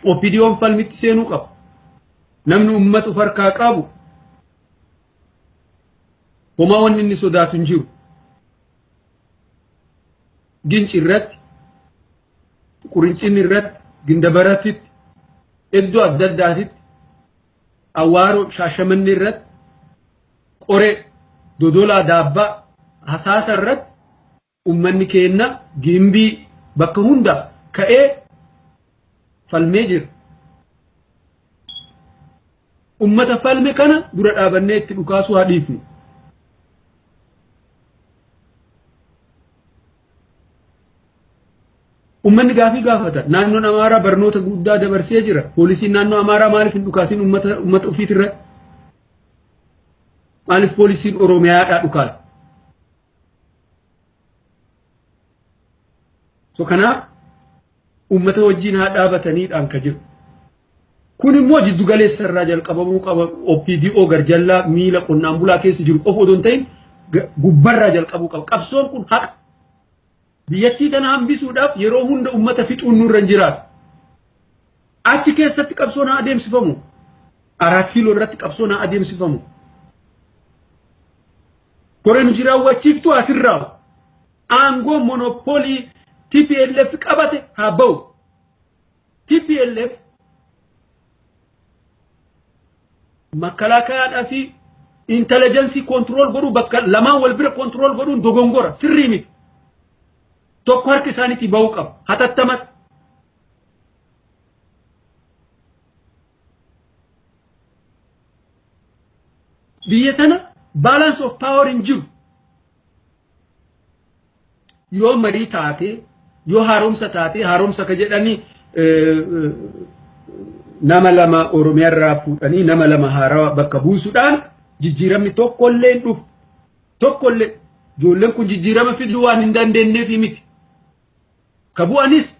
OPDO'n falmitti seenuu qaba. Namni uummata farkaa qabu homaa wanni inni sodaatu hin jiru. Ginci irratti, qurincin irratti, gindabaratitti, iddoo adda addaatitti, Awwaaroo Shaashamanni irratti, Qoree, Dodolaa Daabbaa, Hasaasa irratti ummanni keenya Gimbii bakka hunda ka'ee falmee jira. Ummata falme kana dura dhaabannee itti dhukaasuu haa dhiifnu. Ummanni gaafii gaafata. Naannoon Amaaraa barnoota guddaa dabarsee jira. Poolisiin naannoo Amaaraa maaliif hin dhukaasin ummata ofiit irratti? Maaliif poolisiin Oromiyaadhaa dhukaasa? So kanaaf ummata wajjin haa dhaabataniidhaan ka jiru. Kun immoo jiddu galeessa irraa jalqabamuu qaba. OPDO garjallaa miila qonnaan bulaa keessa jiru qofa odoo hin ta'in gubbarraa jalqabuu qaba. Qabsoon kun haqa. Biyyattii kana hambisuudhaaf yeroo hunda ummata fixuun nurra hin jiraatu. Achi keessatti qabsoon haa adeemsifamu. 4 kiiloo irratti qabsoon haa adeemsifamu. Koreen jiraawwachiiftu asirraa aangoo monopoolii TPLF qabate haa ba'u. TPLF makalakaadhaa fi intelligence control godhuu bakka lamaan wal bira control godhuun dogongora sirrii miti. Tokko harka isaaniitti ba'uu qaba. Hatattamat. Biyya tana balance of power hin jiru. Yoo marii taate, yoo haaromsa taate, haaromsa ka jedhanii nama lama Oromiyaa irraa fuudhanii nama lama haarawaa bakka buusuudhaan jijjiiramni tokkollee hin dhufu. Tokkollee ijoolleen kun jijjiirama fiduu waan hin dandeenyeef miti. Ka bu'anis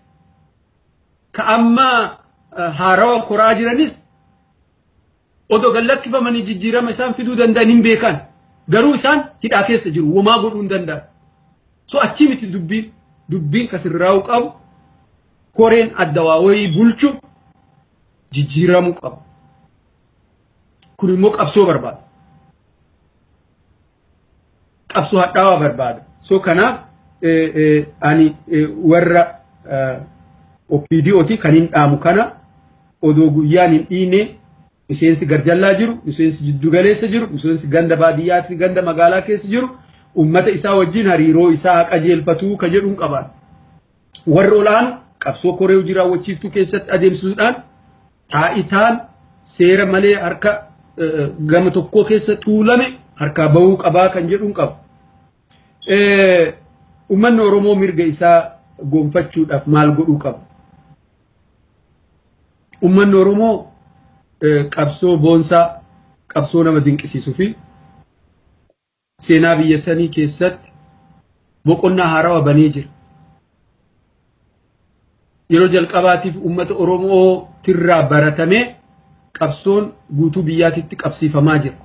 ka amma haarawaa koraa jiranis odoo gallakkifamanii jijjiirama isaan fiduu danda'an hin beekan. Garuu isaan hidhaa keessa jiru. Womaa godhuu hin danda'an. So achi miti dubbiin kasirraa'u qabu. Koreen addawaawii bulchu jijjiiramuu qabu. Kun immoo qabsoo barbaada. Qabsoo hadhaawaa barbaada. So kanaaf ani warra OPDO'ti kan hin dhaamu kana odoo guyyaan hin dhiine miseensi garjallaa jiru, miseensi jiddu galeessa jiru, miseensi ganda baadiyyaa fi ganda magaalaa keessa jiru ummata isaa wajjin hariiroo isaa qajeelfatuu ka jedhuun qabaan. Warri olaanu qabsoo koree hojii raawwachiiftuu keessatti adeemsisuudhaan taa'itaan seera malee harka gama tokkoo keessa tuulame harkaa bahuu qabaa kan jedhuun qabu. Ummanni Oromoo mirga isaa gonfachuudhaaf maal godhuu qaba? Ummanni Oromoo qabsoo boonsaa, qabsoo nama dinqisiisuu fi seenaa biyya sanii keessatti boqonnaa haarawaa banee jira. Yeroo jalqabaatiif ummata Oromoo tirraa baratamee qabsoon guutuu biyyaatitti qabsiifamaa jira.